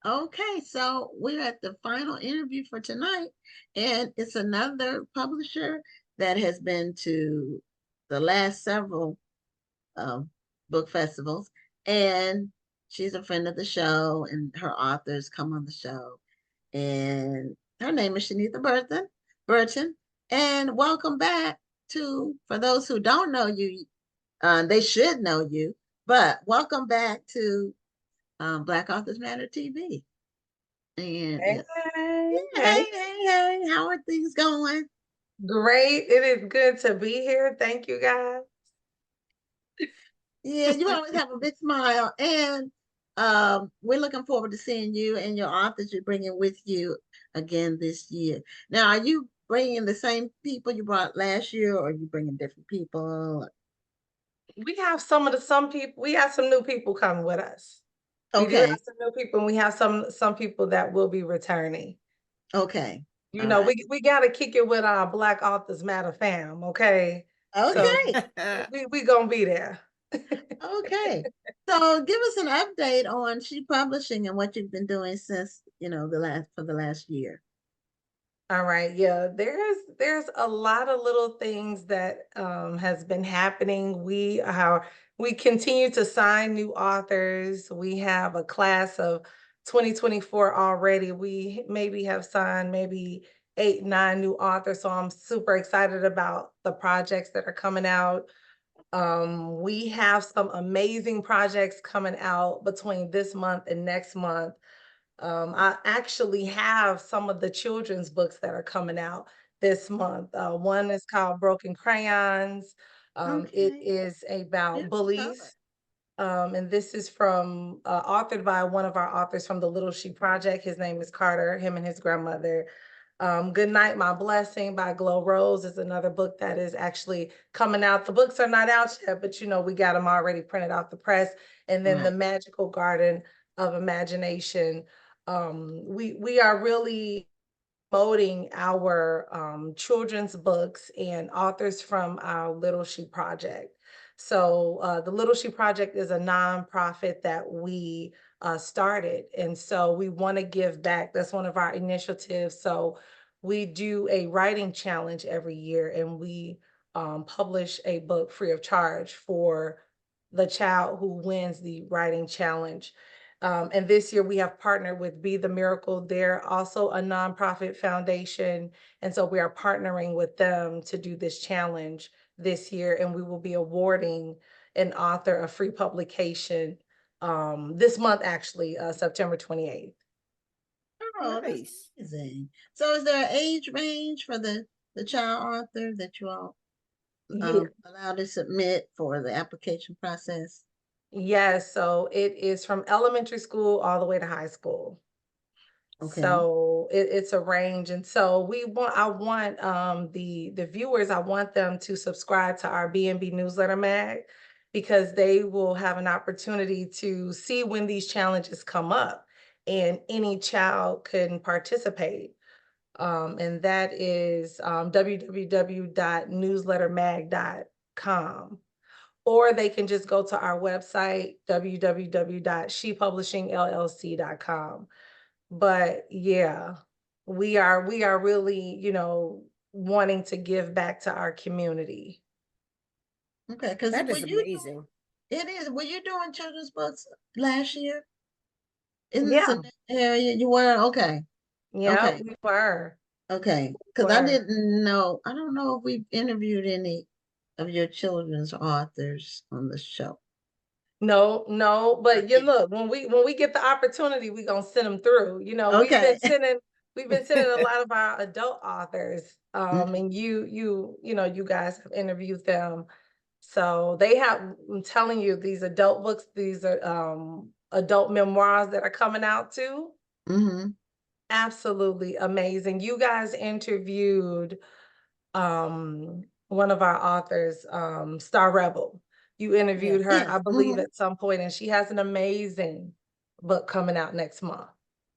Okay, so we're at the final interview for tonight, and it's another publisher that has been to the last several um, book festivals, and she's a friend of the show, and her authors come on the show, and her name is Shenitha Burton, and welcome back to, for those who don't know you, they should know you, but welcome back to Black Authors Matter TV. And Hey, yeah, hey, hey, how are things going? great. It is good to be here. Thank you, guys. Yeah, you always have a big smile, and we're looking forward to seeing you and your authors you're bringing with you again this year. Now, are you bringing the same people you brought last year, or are you bringing different people? We have some people, we have some new people coming with us. We do have Okay, some new people, and we have some people that will be returning. okay, You all know, right, we gotta kick it with our Black Authors Matter fam, okay? So okay, we gonna be there. okay. So, give us an update on She Publishing and what you've been doing since the last year. All right, yeah, there's a lot of little things that has been happening. We continue to sign new authors. We have a class of 2024 already. We maybe have signed maybe 8, 9 new authors. So I'm super excited about the projects that are coming out. We have some amazing projects coming out between this month and next month. I actually have some of the children's books that are coming out this month. One is called Broken Crayons. It Okay, is about beautiful cover. bullies. And this is from authored by one of our authors from the Little She Project. His name is Carter, him and his grandmother. Good Night, My Blessing by Glow Rose is another book that is actually coming out. The books are not out yet, but we got them already printed off the press. And then The Right. Magical Garden of Imagination. We are really promoting our children's books and authors from our Little She Project. So the Little She Project is a nonprofit that we started, and so we want to give back. That's one of our initiatives. So we do a writing challenge every year, and we publish a book free of charge for the child who wins the writing challenge. And this year we have partnered with Be the Miracle. They're also a nonprofit foundation. And so we are partnering with them to do this challenge this year. And we will be awarding an author a free publication this month, actually, September 28th. Oh, that's Nice. amazing. So is there an age range for the child author that you all Yeah. allow to submit for the application process? Yes. So it is from elementary school all the way to high school. Okay. So it's a range. And so I want the viewers, I want them to subscribe to our BNB newsletter mag, because they will have an opportunity to see when these challenges come up, and any child can participate. And that is www.newslettermag.com. Or they can just go to our website, www.shepublishingllc.com. But yeah, we are really, wanting to give back to our community. Okay. Because That were is you amazing. doing it is were you doing children's books last year? Isn't this Yeah, an area you were? Okay. yeah, Okay. we were. Okay. Because I Were. didn't know. I don't know if we've interviewed any of your children's authors on the show. No, no, Not but you yet. look, when we get the opportunity, we're gonna send them through. Okay. We've been sending a lot of our adult authors. Mhm. And you guys have interviewed them. So they have, I'm telling you, these adult books, these are adult memoirs that are coming out too. Mhm. Absolutely amazing. You guys interviewed one of our authors, Star Rebel. You Yeah. interviewed her, I Yes. believe, at some point, and she has an amazing book coming out next month.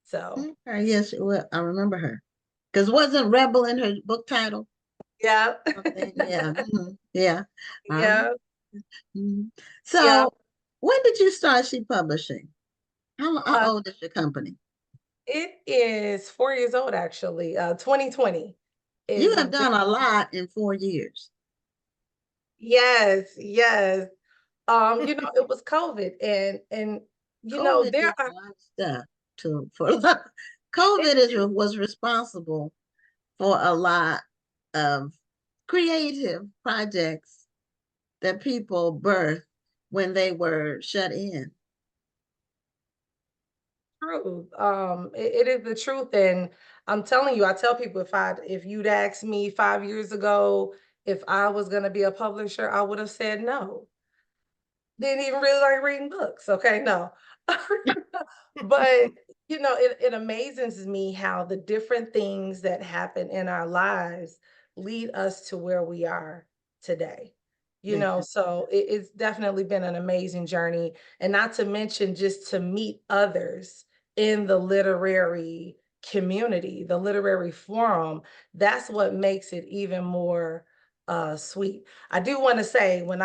So Okay. Yes, well, I remember her. Because wasn't Rebel in her book title? yeah. Something. Yeah. Yeah. I remember. Yeah, Mhm. yeah. So when did you start She Publishing? How Uh, old is your company? It is 4 years old, actually. 2020 You is have done a lot in 4 years. yes, yes. It was COVID, and COVID there did are a lot of stuff for a lot. COVID it was responsible for a lot of creative projects that people birthed when they were shut in. true. It is the truth, and I'm telling you, I tell people if you'd asked me 5 years ago if I was going to be a publisher, I would have said no. Didn't even really like reading books. Okay, no. But it amazes me how the different things that happen in our lives lead us to where we are today. They do. So it's definitely been an amazing journey. And not to mention just to meet others in the literary community, the literary forum, that's what makes it even more sweet. I do want to say when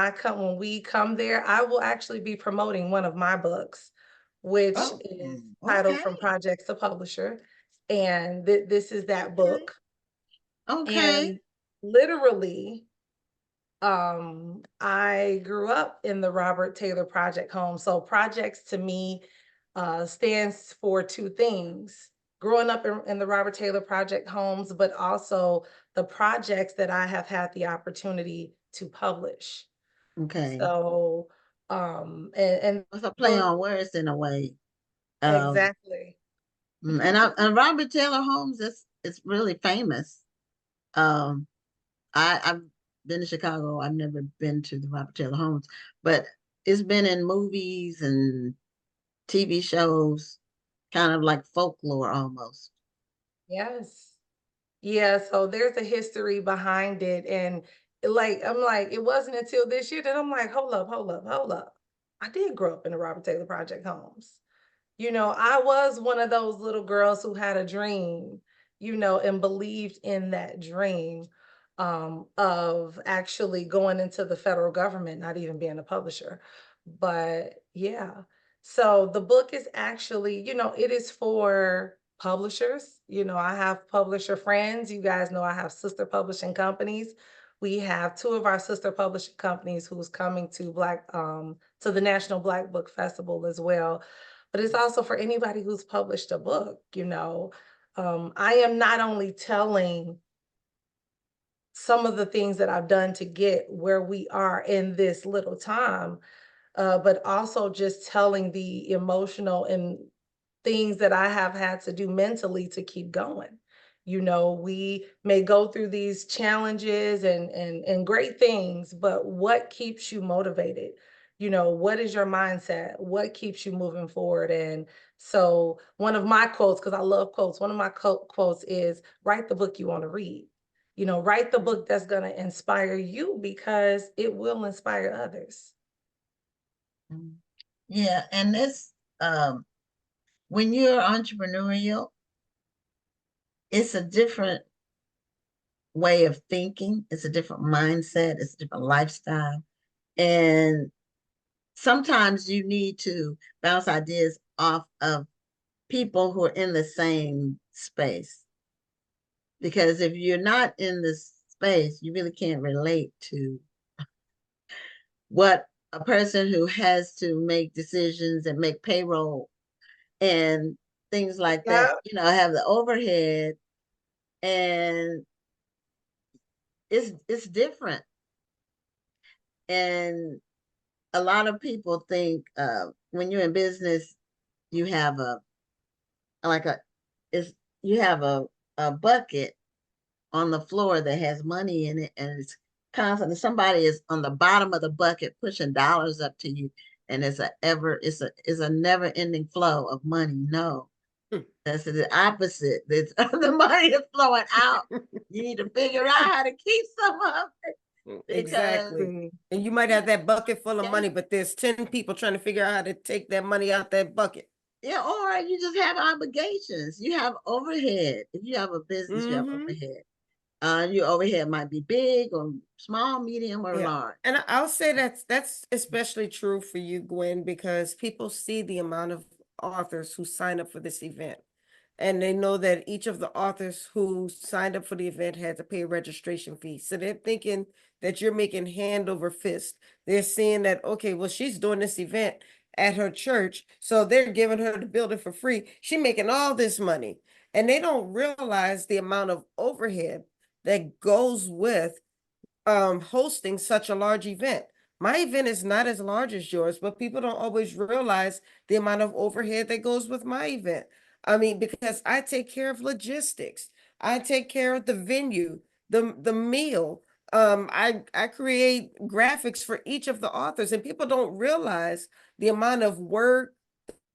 we come there, I will actually be promoting one of my books, which Oh, is titled okay, From Projects to Publisher. And this is that okay, book. okay, And literally, I grew up in the Robert Taylor Project home. So projects to me stands for two things. Growing up in the Robert Taylor Project homes, but also the projects that I have had the opportunity to publish. okay. So, and It's a play those on words in a way. Um, exactly. and Robert Taylor Holmes is it's really famous. Um, I've been to Chicago. I've never been to the Robert Taylor Homes, but it's been in movies and TV shows, kind of like folklore almost. Yes. Yeah, so there's a history behind it, and I'm like, it wasn't until this year that I'm like, hold up, hold up, hold up. I did grow up in the Robert Taylor Project homes. I was one of those little girls who had a dream, and believed in that dream of actually going into the federal government, not even being a publisher. But yeah, so the book is actually, it is for publishers. I have publisher friends. You guys know I have sister publishing companies. We have two of our sister publishing companies who's coming to the National Black Book Festival as well, but it's also for anybody who's published a book. I am not only telling some of the things that I've done to get where we are in this little time, but also just telling the emotional and things that I have had to do mentally to keep going. We may go through these challenges and great things, but what keeps you motivated? What is your mindset? What keeps you moving forward? And so one of my quotes, because I love quotes, one of my quotes is write the book you want to read. Write the book that's going to inspire you because it will inspire others. Mm. Yeah, and this when you're entrepreneurial, it's a different way of thinking, it's a different mindset, it's a different lifestyle. And sometimes you need to bounce ideas off of people who are in the same space. Because if you're not in this space, you really can't relate to what a person who has to make decisions and make payroll and things like that, Yeah. have the overhead, and it's different. And a lot of people think when you're in business, you have a like a is you have a bucket on the floor that has money in it, and it's constantly somebody is on the bottom of the bucket pushing dollars up to you, and it's a never ending flow of money. No, Hmm. that's the opposite. It's, the money is flowing out. You need to figure out how to keep some of it because Exactly. Exactly. And you might yeah, have that bucket full of yeah, money, but there's 10 people trying to figure out how to take that money out that bucket. yeah, or you just have obligations. You have overhead. If you have a business, you have Mm-hmm. overhead. Your overhead might be big or small, medium, or Yeah. large. And I'll say that's especially true for you, Gwen, because people see the amount of authors who sign up for this event. and they know that each of the authors who signed up for the event had to pay a registration fee. So they're thinking that you're making hand over fist. They're seeing that, okay, well, she's doing this event at her church, so they're giving her the building for free. She's making all this money. And they don't realize the amount of overhead that goes with hosting such a large event. My event is not as large as yours, but people don't always realize the amount of overhead that goes with my event. I mean, because I take care of logistics, I take care of the venue, the meal. I create graphics for each of the authors, and people don't realize the amount of work,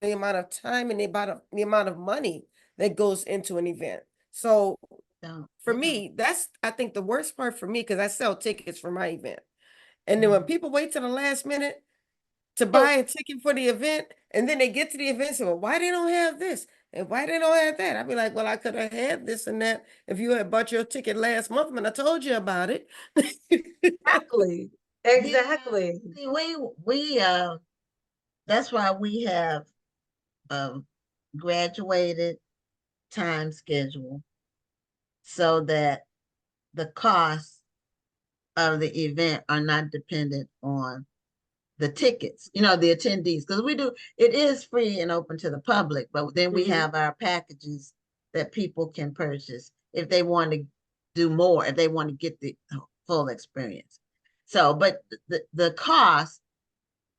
the amount of time, and the amount of money that goes into an event. So Don't, for they don't. me, that's I think the worst part for me, because I sell tickets for my event. And then when people wait till the last minute to buy a ticket for the event, and then they get to the event and say, well, why they don't have this? And why they don't have that? I'd be like, well, I could have had this and that if you had bought your ticket last month when I told you about it. Exactly. Yeah, Exactly. see, we that's why we have um graduated time schedule so that the costs of the event are not dependent on the tickets, the attendees, because it is free and open to the public, but then we have our packages that people can purchase if they want to do more, if they want to get the full experience. So, but the costs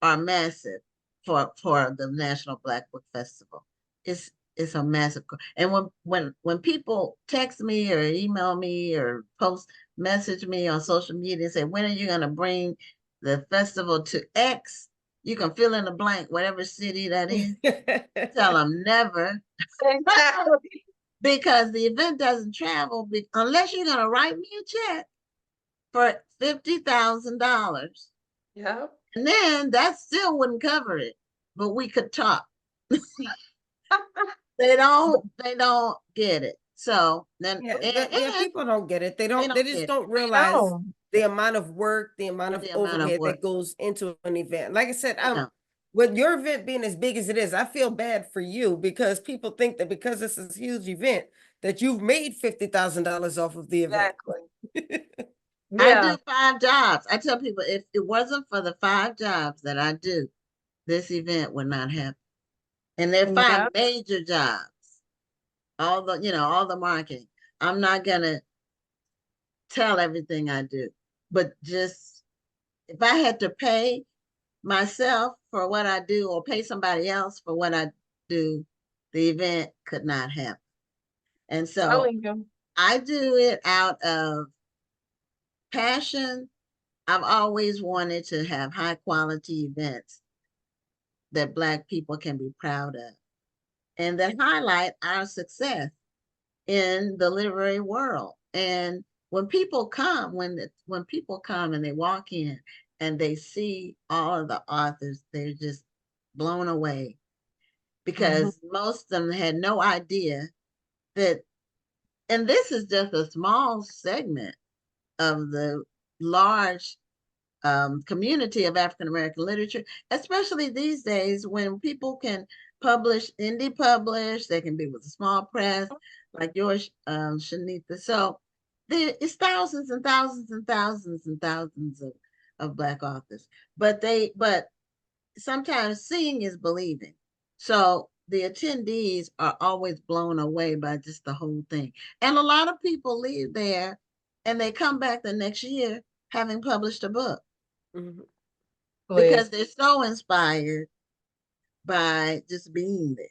are massive for the National Black Book Festival. It's a massive, and when people text me or email me or message me on social media and say, when are you going to bring the festival to X? You can fill in the blank, whatever city that is. Tell them never. Exactly. Because the event doesn't travel unless you're going to write me a check for $50,000. Yeah. And then that still wouldn't cover it, but we could talk. They don't get it. So then, Yeah, people don't get it. They they just get don't I realize know. the amount of work, the amount of the amount of overhead work. that goes into an event. Like I said, Yeah. with your event being as big as it is, I feel bad for you because people think that because this is a huge event that you've made $50,000 off of the event. Exactly. I Yeah. do 5 jobs. I tell people if it wasn't for the 5 jobs that I do, this event would not happen. And they're Yeah. 5 major jobs. All the marketing. I'm not gonna tell everything I do, but just if I had to pay myself for what I do or pay somebody else for what I do, the event could not happen. And so Telling you. I do it out of passion. I've always wanted to have high quality events that Black people can be proud of and that highlight our success in the literary world. And when people come and they walk in and they see all of the authors, they're just blown away because most of them had no idea that, and this is just a small segment of the large community of African American literature, especially these days when people can publish, they can be with a small press like yours, Shenitha. So it's thousands and thousands and thousands and thousands of Black authors, but sometimes seeing is believing. So the attendees are always blown away by just the whole thing. And a lot of people leave there and they come back the next year having published a book because they're so inspired by just being there.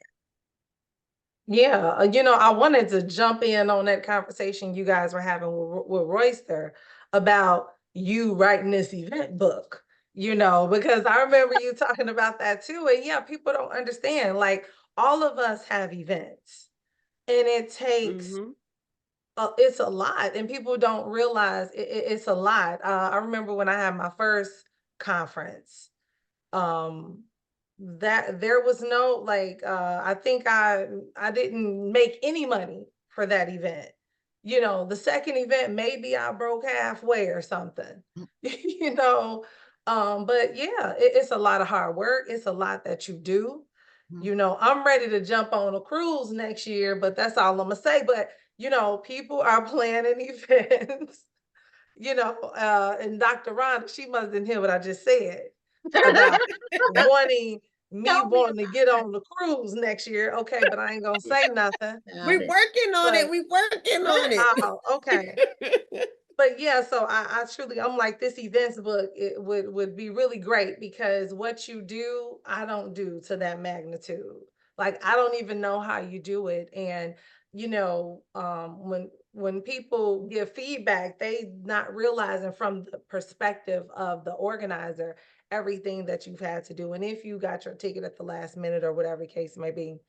Yeah, I wanted to jump in on that conversation you guys were having with Royster about you writing this event book, because I remember you talking about that too. And yeah, people don't understand. Like, all of us have events, and it takes, it's a lot, and people don't realize it's a lot. I remember when I had my first conference, um, that there was no, like, I think I didn't make any money for that event. The second event, maybe I broke halfway or something. But yeah, it's a lot of hard work. It's a lot that you do. You know, I'm ready to jump on a cruise next year, but that's all I'm gonna say. But you know, people are planning events, and Dr. Rhonda, she must didn't hear what I just said about wanting me Tell me wanting to get on the cruise next year. Okay, but I ain't gonna say nothing. We about it. working on it. But We working on it. oh, okay. But yeah, so I truly, I'm like, this events book, it would be really great because what you do, I don't do to that magnitude. Like I don't even know how you do it. And when people give feedback, they not realizing from the perspective of the organizer everything that you've had to do. And if you got your ticket at the last minute or whatever case may be,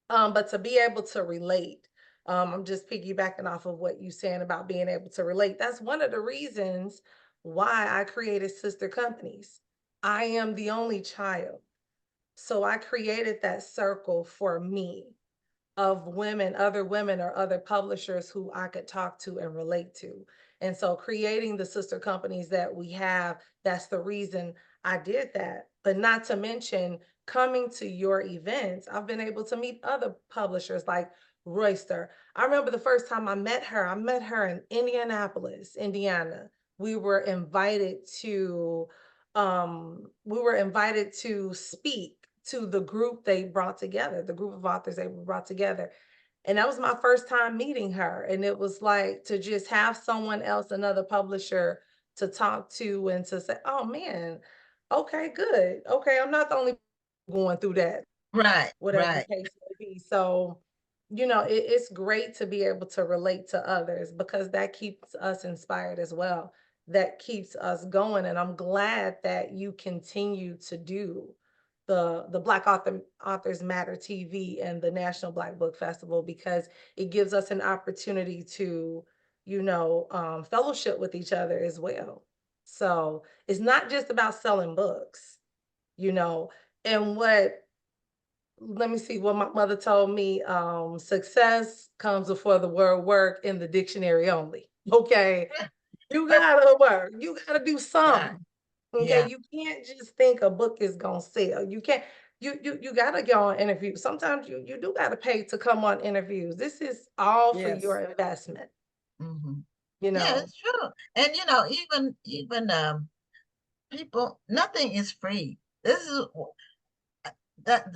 but to be able to relate, I'm just piggybacking off of what you saying about being able to relate. That's one of the reasons why I created sister companies. I am the only child. So I created that circle for me of women, other women or other publishers who I could talk to and relate to. And so creating the sister companies that we have, that's the reason I did that. But not to mention coming to your events, I've been able to meet other publishers like Royster. I remember the first time I met her in Indianapolis, Indiana. We were invited to speak to the group they brought together, the group of authors they brought together. And that was my first time meeting her. And it was like to just have someone else, another publisher to talk to and to say, oh man, okay, good. Okay, I'm not the only going through that, Right, whatever the right. case may be. So, it's great to be able to relate to others because that keeps us inspired as well. That keeps us going. And I'm glad that you continue to do the Authors Matter TV and the National Black Book Festival because it gives us an opportunity to, fellowship with each other as well. So it's not just about selling books, you know, and what let me see what my mother told me. Success comes before the word work in the dictionary only. Okay. You gotta work. You gotta do Right. something. Okay. Yeah. You can't just think a book is gonna sell. You can't, you gotta go on interviews. Sometimes you do gotta pay to come on interviews. This is all for your Yes. investment, Hmm. you Yeah, know. it's true. And even people, nothing is free. This is that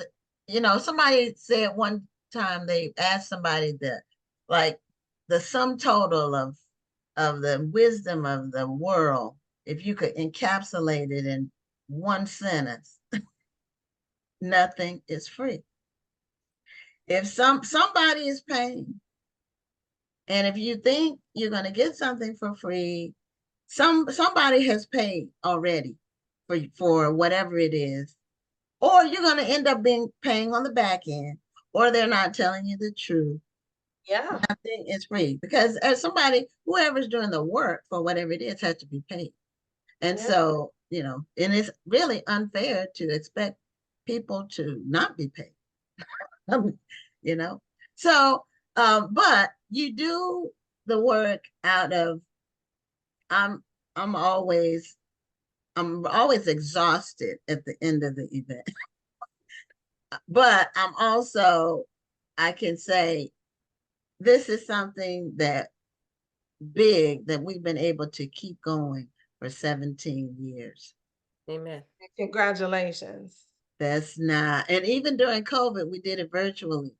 somebody said one time they asked somebody that like the sum total of the wisdom of the world, if you could encapsulate it in one sentence, nothing is free. If somebody is paying, and if you think you're going to get something for free, somebody has paid already for whatever it is, or you're going to end up paying on the back end, or they're not telling you the truth. Yeah. Nothing is free because as somebody, whoever's doing the work for whatever it is, has to be paid. And Yeah. so, and it's really unfair to expect people to not be paid. you know. So, but you do the work out of I'm I'm always I'm always exhausted at the end of the event. But I can say this is something that big that we've been able to keep going for 17 years. Amen. Congratulations. That's not, and even during COVID, we did it virtually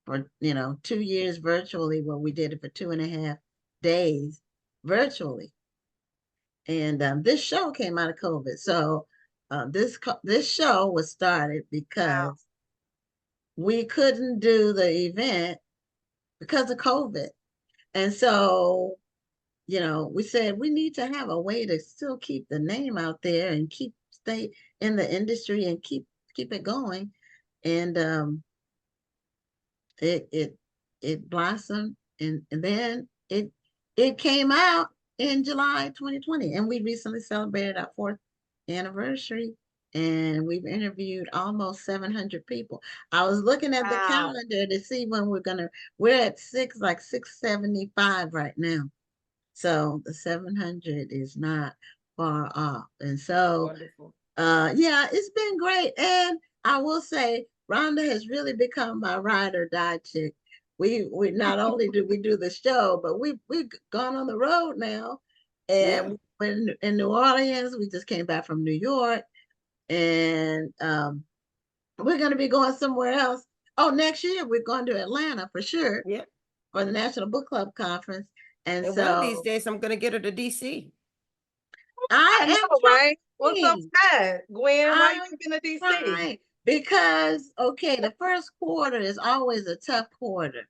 for, 2 years virtually, where we did it for 2.5 days virtually. And this show came out of COVID. So this show was started Wow. because we couldn't do the event because of COVID. And so, we said we need to have a way to still keep the name out there and stay in the industry and keep it going. And it blossomed, and then it came out in July 2020, and we recently celebrated our 4th anniversary, and we've interviewed almost 700 people. I was looking at the Wow. calendar to see when we're at 675 right now. So the 700 is not far off. And so Wonderful. yeah, it's been great. And I will say Rhonda has really become my ride or die chick. We not only do we do the show, but we've gone on the road now. Yeah. And when in New Orleans, we just came back from New York, and we're going to be going somewhere else. Oh, next year we're going to Atlanta for sure Yeah. for the National Book Club Conference. And And one of these so days I'm gonna get her to DC. I I am know, right? What's up, trying. Scott? Gwen, why you I'm been to DC? trying because okay, the first quarter is always a tough quarter.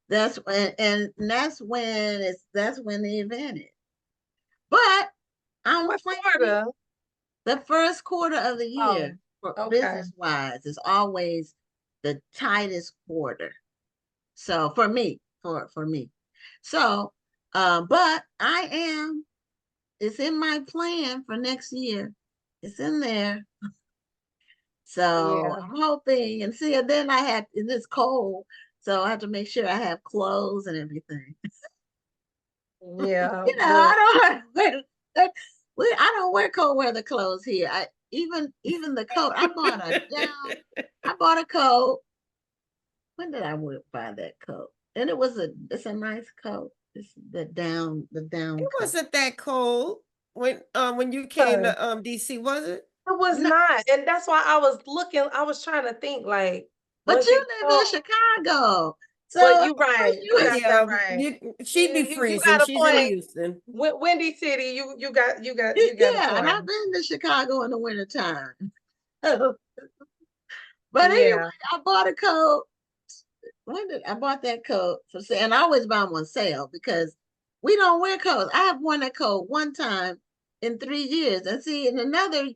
That's when, and that's when the event is. But I'm What planning quarter? the first quarter of the Oh, year for okay. business wise is always the tightest quarter. So for me. So but I am it's in my plan for next year. It's in there. So Yeah, I'm hoping and see, and then I have, and it's cold, so I have to make sure I have clothes and everything. yeah, I don't wear, I don't wear cold weather clothes here. Even the coat, I bought a coat. When did I buy that coat? And it's a nice coat. It's the down It coat. wasn't that cold when you came but to DC, was it? it was No, not, and that's why I was looking. I was trying to think, like, but was you it live in cold? Chicago, so But of you course right, you you Oh got was that yeah, right. she'd be You freezing. got a She's in point. Houston. Windy City, you got a yeah, and point. I've been to Chicago in the wintertime. But anyway, Yeah, I bought a coat. When did I bought that coat for sale? And I always buy them on sale because we don't wear coats. I have worn that coat one time in 3 years, and see, in another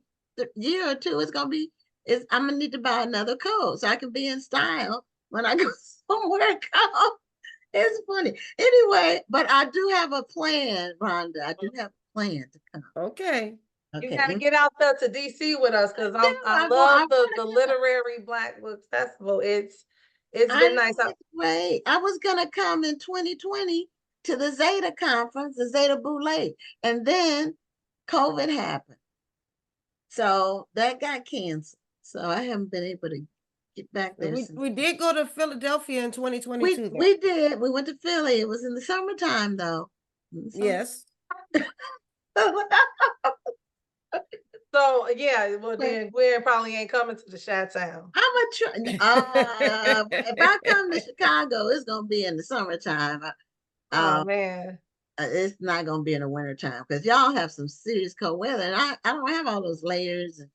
year or two, I'm gonna need to buy another coat so I can be in style when I go somewhere cold. It's funny. Anyway, but I do have a plan, Rhonda. I do have a plan to come. Okay. you Okay. got to get out there to DC with us because Yeah, I I love want the to come. literary Black Book Festival. It's I been know nice. it's great. I was gonna come in 2020 to the Zeta conference, the Zeta Boule, and then COVID happened. So that got canceled. So I haven't been able to get back there since. We did go to Philadelphia in We 2022 though. we did. We went to Philly. It was in the summertime though. In the summer. Yes. So yeah, well But then Gwen probably ain't coming to the Chi-Town. I'm a try. If I come to Chicago, it's gonna be in the summertime. Oh Uh, man. it's not gonna be in the wintertime because y'all have some serious cold weather, and I don't have all those layers and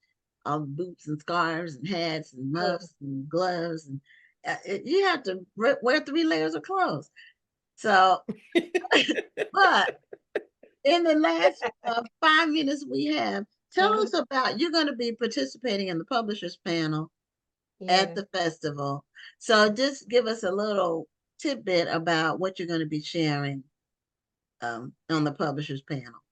all the boots and scarves and hats and Mm. muffs and gloves, and you have to wear 3 layers of clothes. So, but in the last 5 minutes we have, tell Mhm. us about, you're going to be participating in the publishers panel at Yeah. the festival. So just give us a little tidbit about what you're going to be sharing on the publishers panel.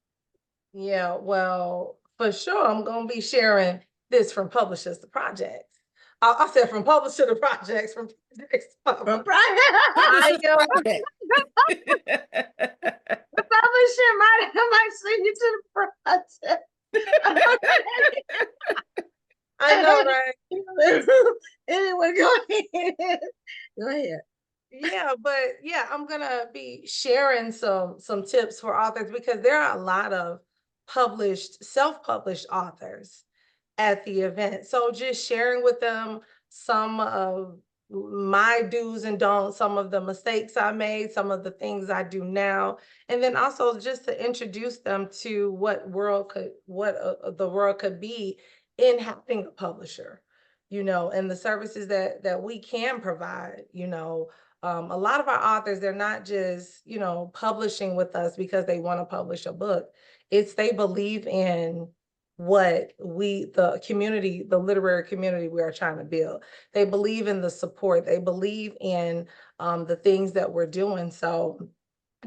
Yeah, well, for sure, I'm gonna be sharing this from publishers to projects. I said from publisher to projects, from projects to From public. I Publishers am, project. the publisher might send you to the project. I know, right? Anyway, go ahead. Go ahead. Yeah, but yeah, I'm gonna be sharing some tips for authors because there are a lot of self-published authors at the event. So just sharing with them some of my do's and don'ts, some of the mistakes I made, some of the things I do now, and then also just to introduce them to what the world could be in having a publisher, and the services that we can provide. A lot of our authors, they're not just publishing with us because they want to publish a book. It's they believe in what the literary community we are trying to build. They believe in the support. They believe in the things that we're doing. So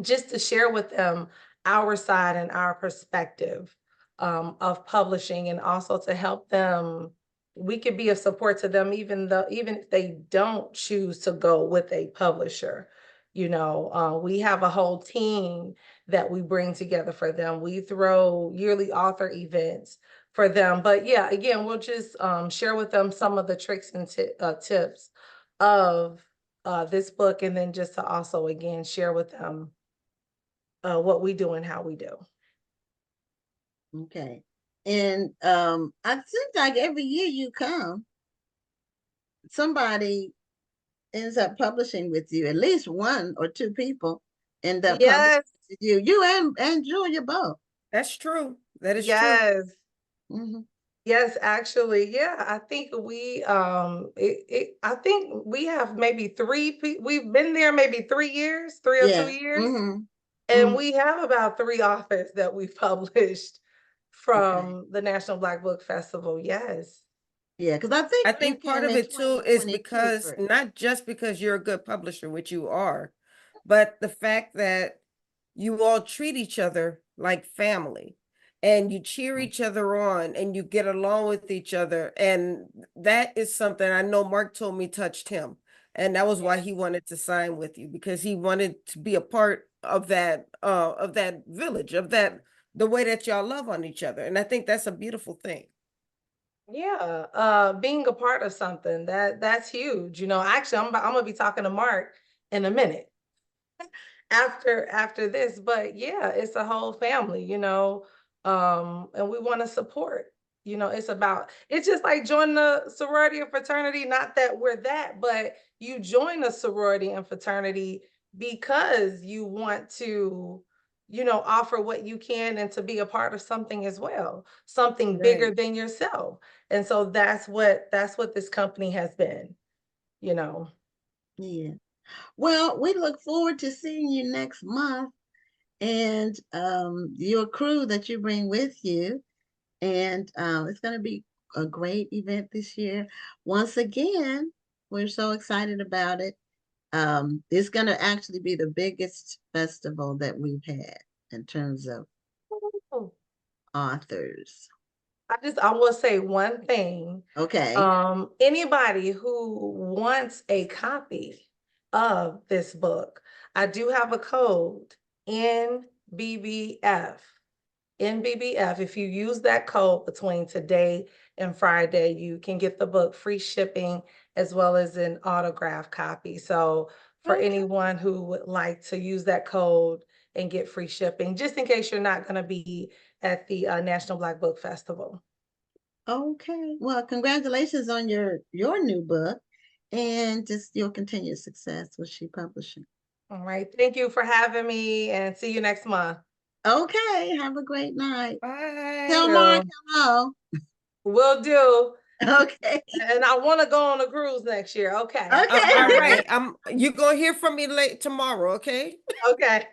just to share with them our side and our perspective of publishing, and also to help them, we could be of support to them even if they don't choose to go with a publisher. We have a whole team that we bring together for them. We throw yearly author events for them. But yeah, again, we'll just share with them some of the tricks and tips of this book, and then just to also again share with them what we do and how we do. Okay. And I think like every year you come, somebody ends up publishing with you. At least one or two people end up publishing Yes, with you. You and Julia both. That's true. That is true. yes. Hmm. Yes, actually, yeah. I think we I think we have maybe we've been there maybe 3 years, 3 or 2 Yeah. years. Hmm. And we have about 3 authors that we've published Okay. from the National Black Book Festival. Yes. Yeah, because I think I mine think part came of in it too is 2022 because first. not just because you're a good publisher, which you are, but the fact that you all treat each other like family and you cheer each other on and you get along with each other. And that is something I know Mark told me touched him. And that was why he wanted to sign with you, because he wanted to be a part of that village, of that the way that y'all love on each other. And I think that's a beautiful thing. Yeah, being a part of something that's huge. Actually, I'm gonna be talking to Mark in a minute after this, but yeah, it's a whole family, and we want to support. It's just like joining a sorority or fraternity. Not that we're that, but you join a sorority and fraternity because you want to offer what you can and to be a part of something as well, something bigger Right. than yourself. And so that's what this company has been, you know. Yeah. Well, we look forward to seeing you next month and your crew that you bring with you. And it's going to be a great event this year. Once again, we're so excited about it. It's going to actually be the biggest festival that we've had in terms of authors. I will say one thing. Okay. Anybody who wants a copy of this book, I do have a code, NBBF. NBBF. If you use that code between today and Friday, you can get the book free shipping as well as an autographed copy. So for Okay. anyone who would like to use that code and get free shipping, just in case you're not going to be at the National Black Book Festival. Okay. Well, congratulations on your new book and just your continued success with She Publishing. All right. Thank you for having me, and see you next month. Okay. Have a great night. Tell Bye. Mark Will hello. will do. Okay. And I want to go on a cruise next year. Okay. Okay. All right. You gonna hear from me late tomorrow, okay? Okay.